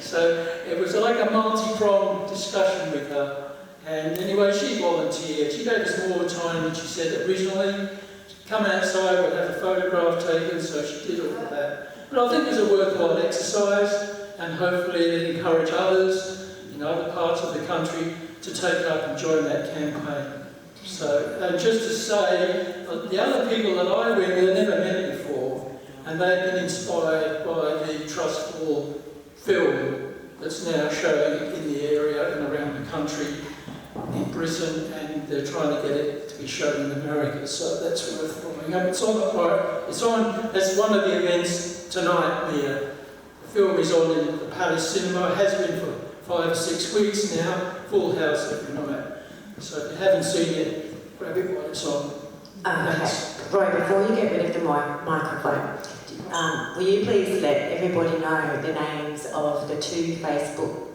So it was like a multi-pronged discussion with her. And anyway, she volunteered. She gave us more time than she said originally. She'd come outside, we'd have a photograph taken, so she did all of that. But I think it was a worthwhile exercise, and hopefully it encourage others in other parts of the country to take up and join that campaign. So, just to say, the other people that I went with, I never met before, and they've been inspired by the Trust Fall film that's now showing in the area and around the country, in Britain, and they're trying to get it to be shown in America. So that's worth following up. It's on. That's one of the events tonight, Mia. The film is on in the Palace Cinema. It has been for 5 or 6 weeks now. Full house every night. So if you haven't seen it, grab it while it's on. Okay. Roy, before you get rid of the microphone, will you please let everybody know the names of the 2 Facebook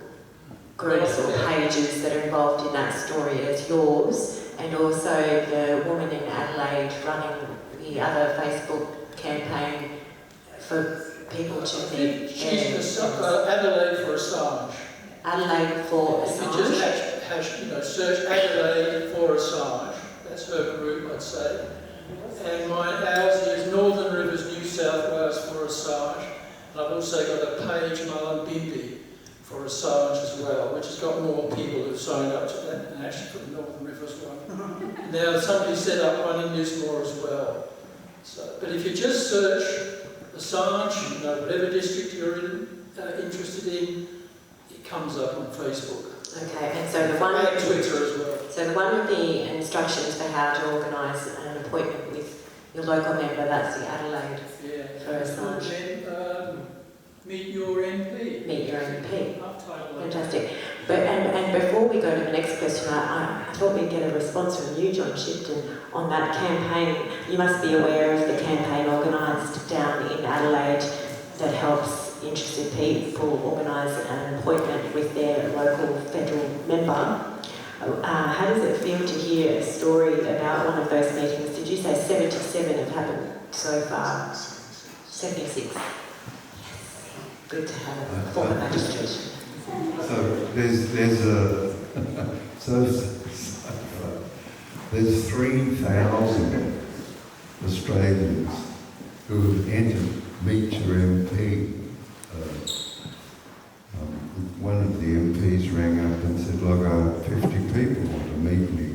groups or pages that are involved in that story as yours, and also the woman in Adelaide running the other Facebook campaign for people to meet? She's Adelaide for Assange. Adelaide for Assange? If you just search Adelaide for Assange. That's her group, I'd say. And ours is Northern Rivers, New South Wales for Assange. And I've also got a page, Mullumbimby, for Assange as well, which has got more people who've signed up to that than actually for the Northern Rivers one. Now somebody set up one in Lismore as well. So, but if you just search Assange, whatever district you're interested in, it comes up on Facebook. Okay, and so the one And Twitter as well. So the one with the instructions for how to organise an appointment with your local member, that's the Adelaide Yeah. for Assange. Meet your MP. Meet your MP. I've titled it. Fantastic. But and before we go to the next question, I thought we'd get a response from you, John Shipton, on that campaign. You must be aware of the campaign organised down in Adelaide that helps interested people organise an appointment with their local federal member. How does it feel to hear a story about one of those meetings? Did you say 77 have happened so far? 76. Good to have a former magistrate. So there's 3,000 Australians who have entered Meet Your MP. One of the MPs rang up and said, look, 50 people want to meet me,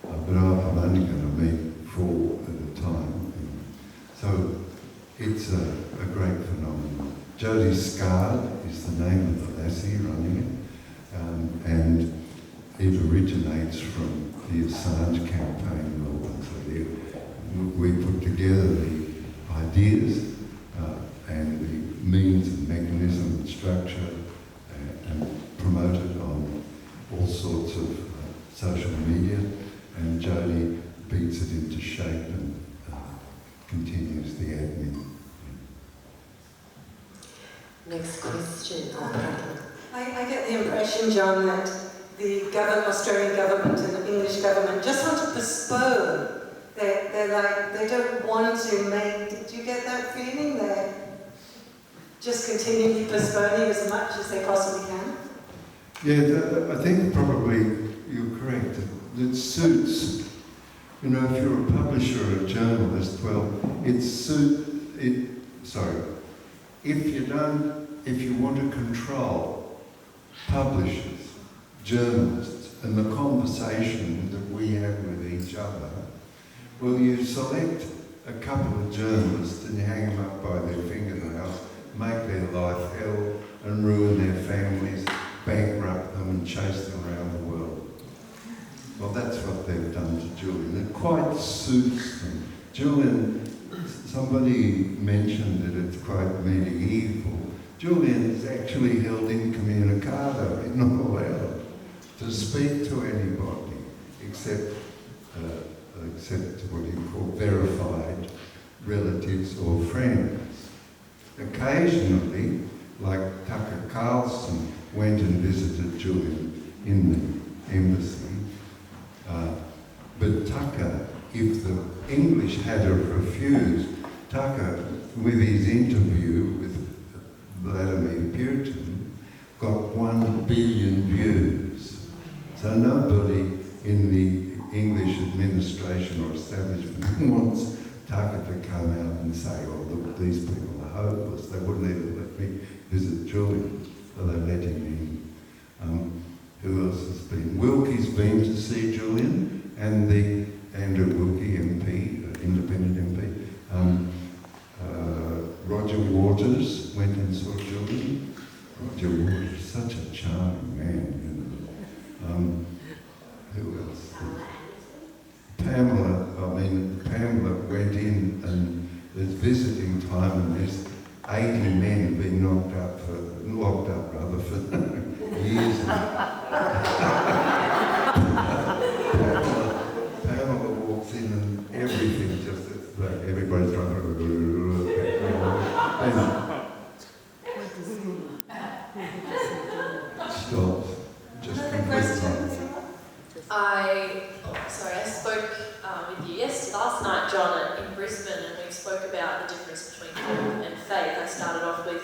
but I'm only going to meet 4 at a time. So it's a great phenomenon. Jodie Scard is the name of the lassie running it, and it originates from the Assange campaign. So we put together the ideas and the means and mechanism and structure and promote it on all sorts of social media, and Jodie beats it into shape and continues the admin. Next question. I get the impression, John, that the Australian government and the English government just want to postpone. They're like, they don't want to make, do you get that feeling? They're just continually postponing as much as they possibly can? Yeah, I think probably you're correct. It suits, you know, if you're a publisher or a journalist, well, if you want to control publishers, journalists, and the conversation that we have with each other, well, you select a couple of journalists and you hang them up by their fingernails, make their life hell, and ruin their families, bankrupt them and chase them around the world. Well, that's what they've done to Julian. It quite suits them. Julian, somebody mentioned that it's quite medieval. Julian is actually held incommunicado. He's not allowed to speak to anybody except what you call verified relatives or friends. Occasionally, like Tucker Carlson went and visited Julian in the embassy, but Tucker, if the English had have refused, Tucker, with his interview with Vladimir Putin, got 1 billion views. So nobody in the English administration or establishment wants Tucker to come out and say, oh, look, these people are hopeless. They wouldn't even let me visit Julian, so they let him in. Who else has been? Wilkie's been to see Julian, and the Andrew Wilkie MP, independent MP. Roger Waters went and saw Julian. Roger Waters, such a charming man, you know. Who else? Pamela went in, and there's visiting time, and there's 80 men being locked up for years. Pamela walks in and everything just, it's like everybody's trying to stops. Just Another question? I spoke with you last night, John, in Brisbane, and we spoke about the difference between hope and faith. I started off with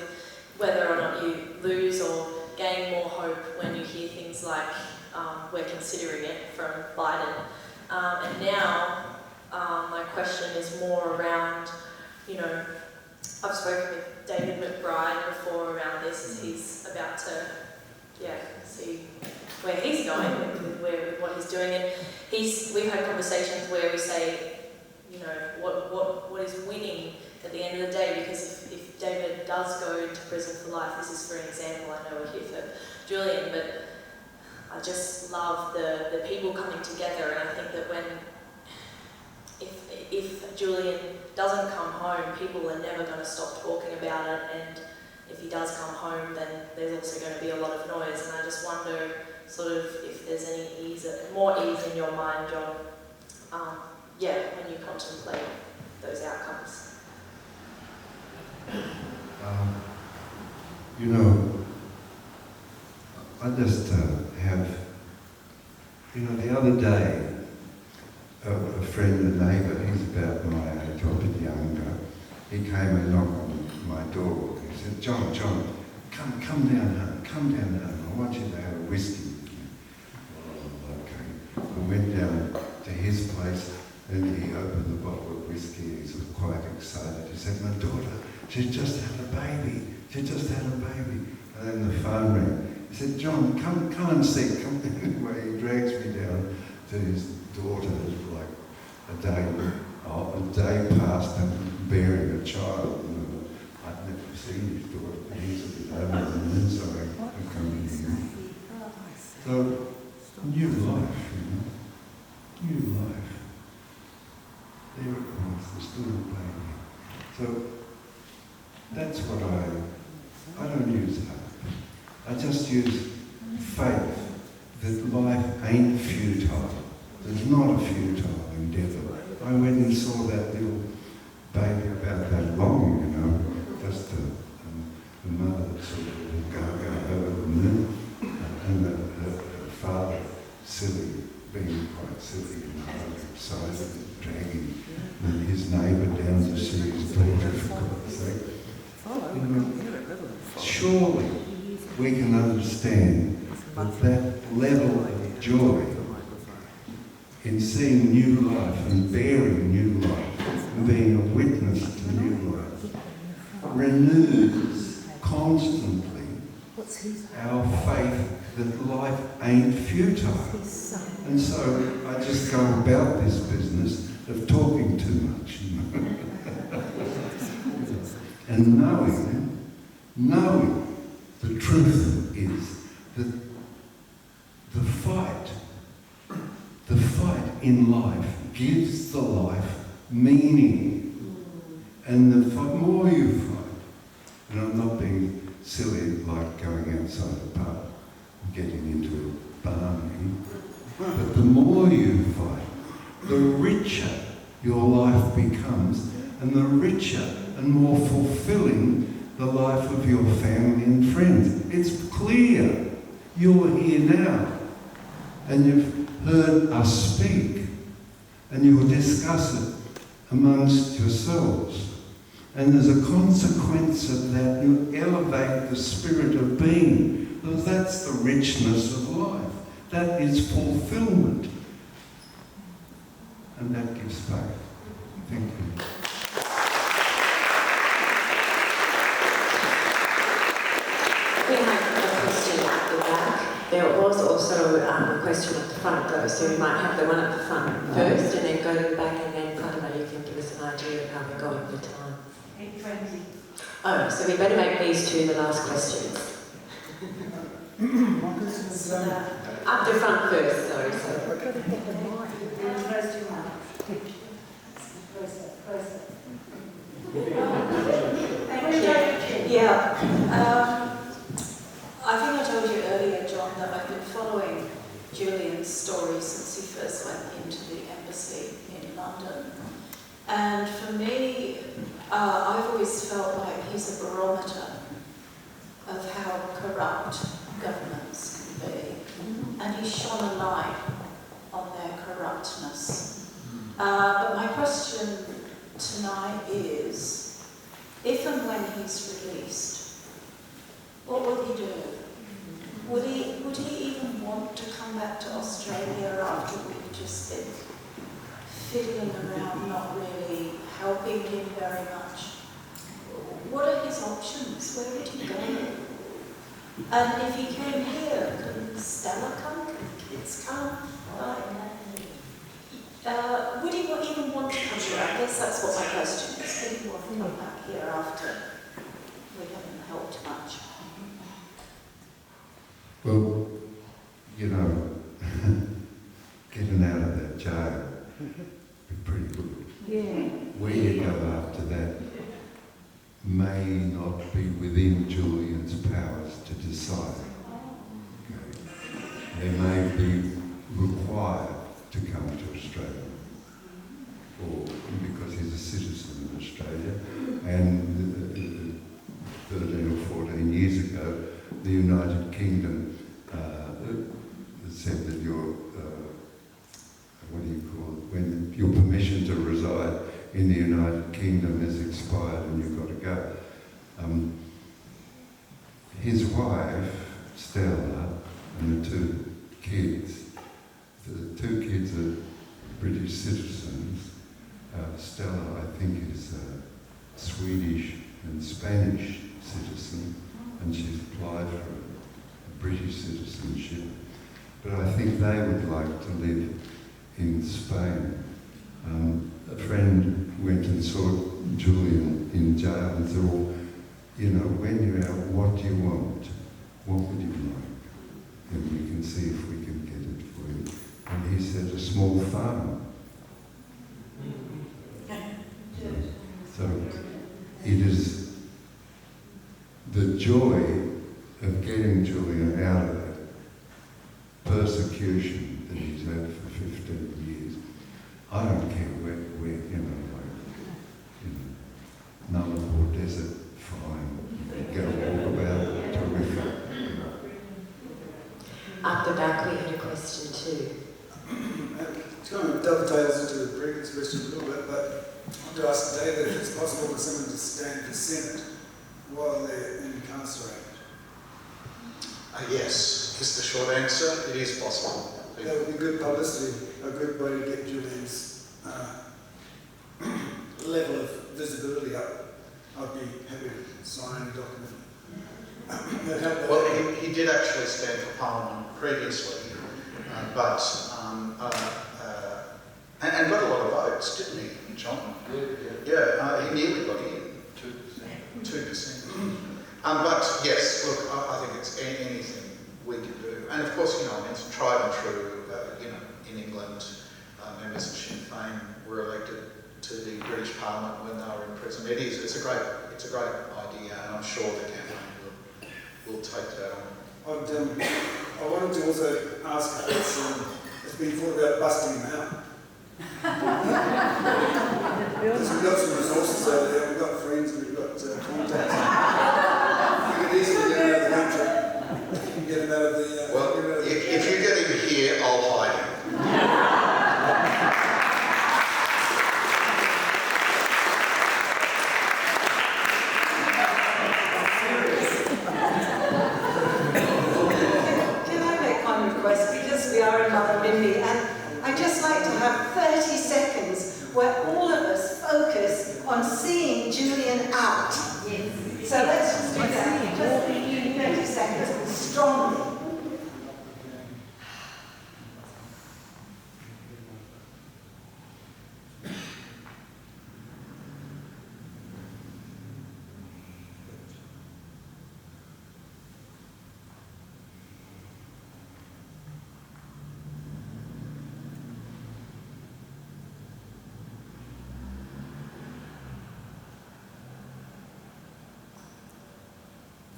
whether or not you lose or gain more hope when you hear things like we're considering it from Biden. And now my question is more around, you know, I've spoken with David McBride before around this as he's about to, see where he's going with what he's doing. And we've had conversations where we say, you know, what is winning at the end of the day, because if David does go into prison for life, this is for an example, I know we're here for Julian, but I just love the people coming together, and I think that if Julian doesn't come home, people are never going to stop talking about it, and if he does come home, then there's also going to be a lot of noise, and I just wonder sort of if there's any more ease in your mind, John, when you contemplate those outcomes. You know, I just have, you know, the other day, a friend, a neighbour, he's about my age, or a bit younger, he came and knocked on my door. He said, John, come down home, I want you to have a whiskey with me. Oh, okay. I went down to his place, and he opened the bottle of whiskey, he was quite excited. He said, my daughter, she's just had a baby. And then the phone rang. He said, John, come and see. Come anyway. He drags me down to his daughter's, like a day past and bearing a child. And I'd never seen his daughter, but he's a bit older than me, so I come here. So, new life, new life. There it was, there's still a baby. So, that's what I don't use hope. I just use faith that life ain't futile. There's not a futile endeavour. I went and saw that little baby about that long, you know, just the mother that sort of go over the moon, and her father silly, being quite silly, you know, excited and dragging his neighbour down to see his daughter, for God's sake. You know, surely we can understand that level of joy in seeing new life and bearing new life and being a witness to new life renews constantly our faith that life ain't futile. And so I just go about this business of talking too much, you know. And knowing the truth is that the fight in life gives the life meaning. And the more you fight, and I'm not being silly like going outside the pub and getting into a barney, but the more you fight, the richer your life becomes, and the richer and more fulfilling the life of your family and friends. It's clear. You're here now, and you've heard us speak, and you'll discuss it amongst yourselves. And as a consequence of that, you elevate the spirit of being, because that's the richness of life. That is fulfillment. And that gives faith. Thank you. We have a question at the back. There was also a question at the front though, so we might have the one at the front first and then go to the back, and then Fatima, you can give us an idea of how we're going for time. 8:20. Oh, so we better make these two the last questions. Up the front first, sorry. Thank you. Yeah. I think I told you earlier, John, that I've been following Julian's story since he first went into the embassy in London. And for me, I've always felt like he's a barometer of how corrupt governments can be. And he shone a light on their corruptness. But my question tonight is, if and when he's released, what will he do? Would he even want to come back to Australia after we've just been fiddling around, not really helping him very much? what are his options? Where would he go? And if he came here, can Stella come? Can kids come? Would he even want to come here? I guess that's what my question is. Would he want to come back here after we haven't helped much? Well, you know, getting out of that jail would be pretty good. Yeah. Where you go after that may not be within Julian's powers to decide. Okay. They may be required to come to Australia, or because he's a citizen of Australia, and 13 or 14 years ago, the United Kingdom said that your, what do you call it, when your permission to reside in the United Kingdom has expired and you've got to go. His wife, Stella, and the two kids are British citizens. Stella, I think, is a Swedish and Spanish citizen, and she's applied for a British citizenship. But I think they would like to live in Spain. A friend went and saw Julian in jail and said, well, you know, when you're out, what do you want? What would you like? And we can see if we can get it for you. And he said, a small farm. So it is the joy of getting Julian out of that persecution that he's had for 15 years. I don't care where Mullumbimby Desert, fine. Get a walk about it, terrific. Up the back, we had a question too. It kind of dovetails into the previous question a little bit, but I want to ask David if it's possible for someone to stand for Senate while they're incarcerated. Yes, is the short answer. It is possible. That would be good publicity, a good way to get Julian's level of visibility up. I'd be happy to sign a document. Well, he did actually stand for Parliament previously, and got a lot of votes, didn't he, John? Yeah, he nearly got in. 2%. But yes, look, I think it's anything we can do. And of course, it's tried and true, in England, members of Sinn Féin were elected to the British Parliament when they were in prison. It's a great idea, and I'm sure the campaign will take that on. I wanted to also ask if it's been thought about busting him out. Because we've got some resources over there, we've got friends, we've got contacts. We could easily get him out of the country. If you can get him out of the... if you get him here, I'll hide him. Can I make one request? Because we are in Mullumbimby, and I'd just like to have 30 seconds where all of us focus on seeing Julian out. Yes. So let's just do that. Just 30 seconds, strongly.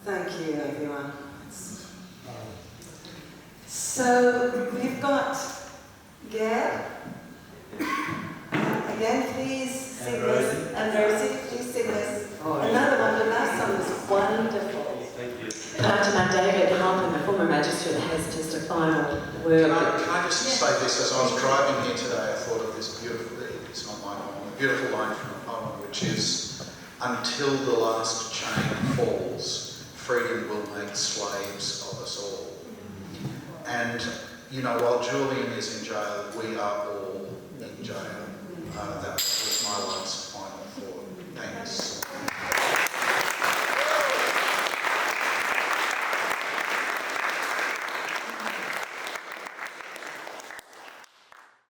Thank you, everyone. So we've got Gail. Again, please sing this. And Rosie, please sing this. Another one. The last one was wonderful. Thank you. Can I demand David Harper, the former magistrate, has just a final word? Can I just say this? As I was driving here today, I thought of this beautiful, it's not my poem, a beautiful line from a poem, which is, until the last chain falls, freedom will make slaves of us all. And, while Julian is in jail, we are all in jail. That